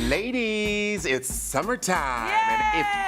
Ladies, it's summertime.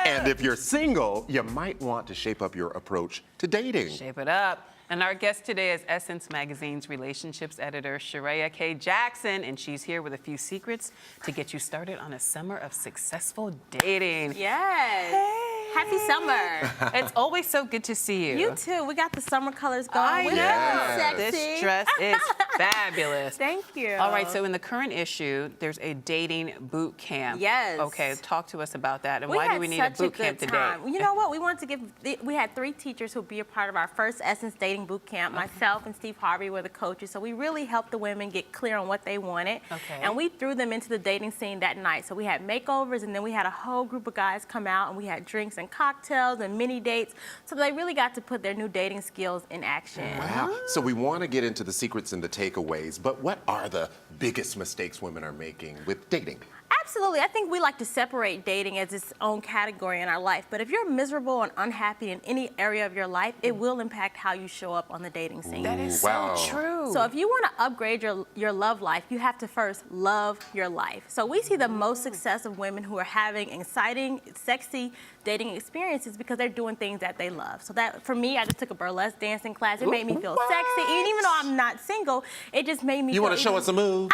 And if you're single, you might want to shape up your approach to dating. Shape it up. And our guest today is Essence Magazine's relationships editor, Charreah K. Jackson, and she's here with a few secrets to get you started on a summer of successful dating. Yes. Hey. Happy summer. It's always so good to see you. You too. We got the summer colors going. I know. Yes. Sexy. This dress is fabulous. Thank you. All right, so in the current issue, there's a dating boot camp. Yes. Okay, talk to us about that, and why do we need a boot camp today? You know what? We want to give. We had 3 teachers who'll be a part of our first Essence Dating Boot Camp. Myself and Steve Harvey were the coaches, so we really helped the women get clear on what they wanted. Okay. And we threw them into the dating scene that night. So we had makeovers, and then we had a whole group of guys come out, and we had drinks and cocktails and mini dates. So they really got to put their new dating skills in action. Wow. So we want to get into the secrets and the takeaways, but what are the biggest mistakes women are making with dating? Absolutely. I think we like to separate dating as its own category in our life. But if you're miserable and unhappy in any area of your life, it will impact how you show up on the dating scene. That is Wow. so true. So if you want to upgrade your love life, you have to first love your life. So we see the most success of women who are having exciting, sexy dating experiences because they're doing things that they love. So that, for me, I just took a burlesque dancing class. It made me feel sexy. And even though I'm not single, it just made me You feel want to show us a move?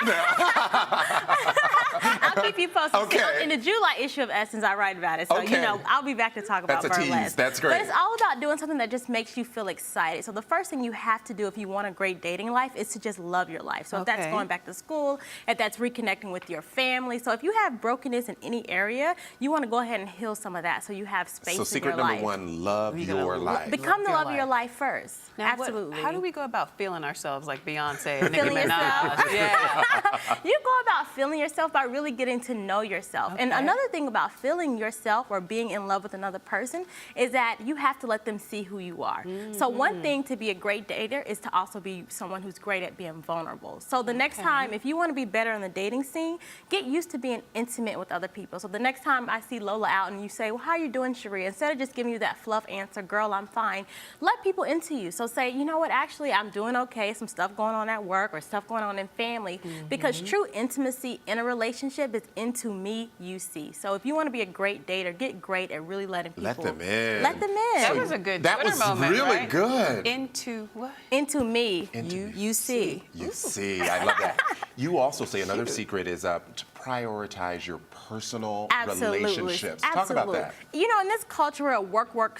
I'll keep you posted. Okay. So in the July issue of Essence, I write about it. So, Okay. you know, I'll be back to talk about That's a tease. burlesque. That's great. But it's all about doing something that just makes you feel excited. So the first thing you have to do if you want a great dating life is to just love your life. So if that's Okay. going back to school, if that's reconnecting with your family. So if you have brokenness in any area, you want to go ahead and heal some of that so you have space So in secret your number life. 1, love You're gonna your life. Become the Love love your of your life first. Now, Absolutely. How do we go about feeling ourselves like Beyonce and Nicki Feeling Minaj? yourself. Yeah. You go about feeling yourself by really getting to know yourself. And Okay. another thing about feeling yourself or being in love with another person is that you have to let them see who you are. So one thing to be a great dater is to also be someone who's great at being vulnerable. So the next time, if you want to be better in the dating scene, get used to being intimate with other people. So the next time I see Lola out and you say, well, how are you doing, Charreah? Instead of just giving you that fluff answer, girl, I'm fine, let people into you. So say, you know what, actually, I'm doing okay. Some stuff going on at work or stuff going on in family. Because true intimacy in a relationship is into me, you see. So if you want to be a great dater, get great at really letting people. Let them in. Let them in. That was a good That Twitter was moment, really right? good. Into what? Into me, Into me. you see. You see, I love that. You also say another secret is to prioritize your personal relationships. Talk about that. You know, in this culture, we're a work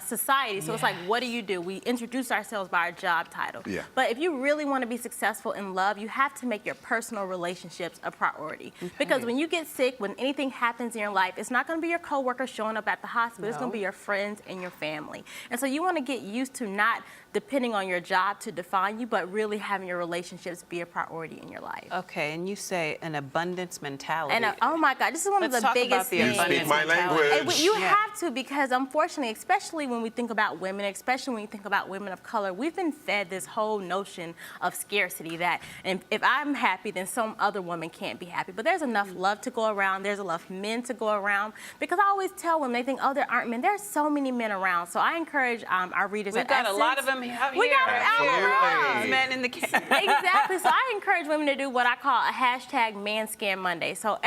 society, so it's like, what do? We introduce ourselves by our job title. Yeah. But if you really want to be successful in love, you have to make your personal relationships a priority. Because when you get sick, when anything happens in your life, it's not going to be your coworker showing up at the hospital. It's going to be your friends and your family. And so you want to get used to not depending on your job to define you, but really having your relationships be a priority in your life. Okay, and you say an abundance mentality. And oh my God, this is one of the biggest the things. You speak my language. You have to, because unfortunately, especially when we think about women, especially when you think about women of color, we've been fed this whole notion of scarcity that if I'm happy, then some other woman can't be happy. But there's enough love to go around. There's enough men to go around. Because I always tell women, they think, oh, there aren't men. There's so many men around. So I encourage our readers We've at got Essence. a lot of them out here. We got them out around. Men in the camp. Exactly. So I encourage women to do what I call a hashtag Man Scan Monday. So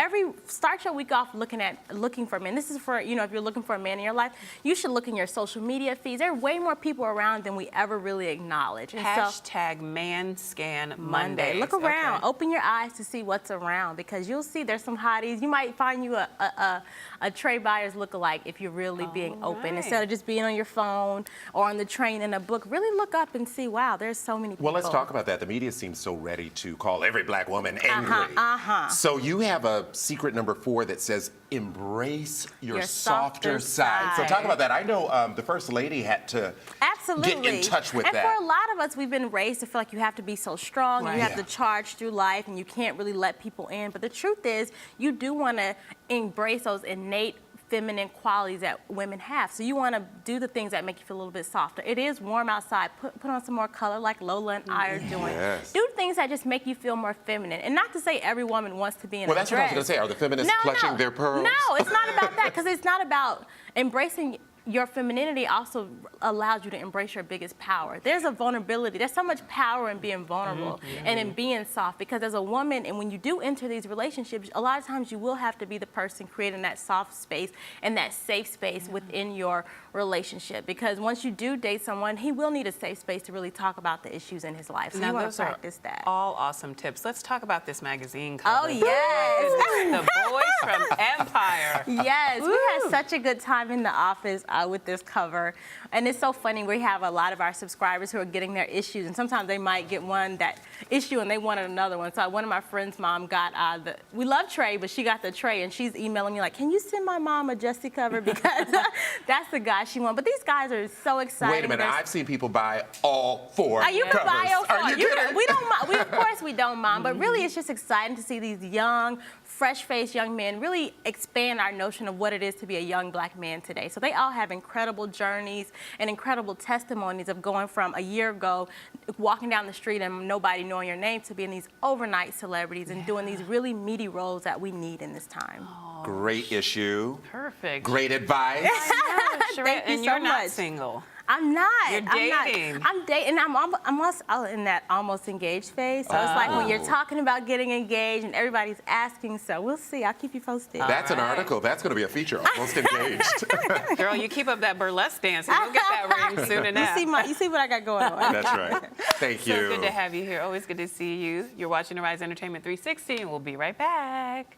start your week off looking for men. This is for, you know, if you're looking for a man in your life, you should look in your social media feeds. There are way more people around than we ever really acknowledge. And Hashtag Man Scan Monday. Look around. Okay. Open your eyes to see what's around, because you'll see there's some hotties. You might find you a Trey Byers lookalike if you're really being open. Instead of just being on your phone or on the train in a book, really look up and see, wow, there's so many people. Well, let's talk about that. The media seems so ready to call every black woman angry. So you have a secret number 4 that says embrace your softer side. So talk about that. I know the First Lady had to get in touch with that. And for a lot of us, we've been raised to feel like you have to be so strong, and you have to charge through life, and you can't really let people in. But the truth is, you do want to embrace those innate feminine qualities that women have. So you want to do the things that make you feel a little bit softer. It is warm outside. Put on some more color like Lola and I are doing. Yes. Do things that just make you feel more feminine. And not to say every woman wants to be in a dress. Well, that's what I was going to say. Are the feminists clutching their pearls? No, it's not about that, because it's not about embracing your femininity also allows you to embrace your biggest power. There's a vulnerability. There's so much power in being vulnerable and in being soft, because as a woman, and when you do enter these relationships, a lot of times you will have to be the person creating that soft space and that safe space within your relationship, because once you do date someone, he will need a safe space to really talk about the issues in his life. So you want to practice that. All awesome tips. Let's talk about this magazine cover. Oh, yes. The Boys from Empire. Yes, we had such a good time in the office with this cover. And it's so funny, we have a lot of our subscribers who are getting their issues, and sometimes they might get that issue and they wanted another one. So one of my friend's mom got we love Trey, but she got the Trey, and she's emailing me like, can you send my mom a Jussie cover, because that's the guy she wants. But these guys are so excited. Wait a minute, I've seen people buy all 4 You can buy all 4. Are you kidding? We don't mind. Of course we don't mind, but really it's just exciting to see these young, fresh-faced young men really expand our notion of what it is to be a young black man today. So they all have incredible journeys and incredible testimonies of going from a year ago, walking down the street and nobody knowing your name, to being these overnight celebrities and doing these really meaty roles that we need in this time. Great issue. Perfect. Great advice. Charreah, Thank you and so you're not much. single. I'm not. You're dating. I'm dating. I'm almost in that almost engaged phase. So it's like when you're talking about getting engaged and everybody's asking. So we'll see. I'll keep you posted. That's an article. That's going to be a feature. Almost engaged. Girl, you keep up that burlesque dance and you'll get that ring soon enough. You see what I got going on. That's right. Thank you. So good to have you here. Always good to see you. You're watching Arise Entertainment 360, and we'll be right back.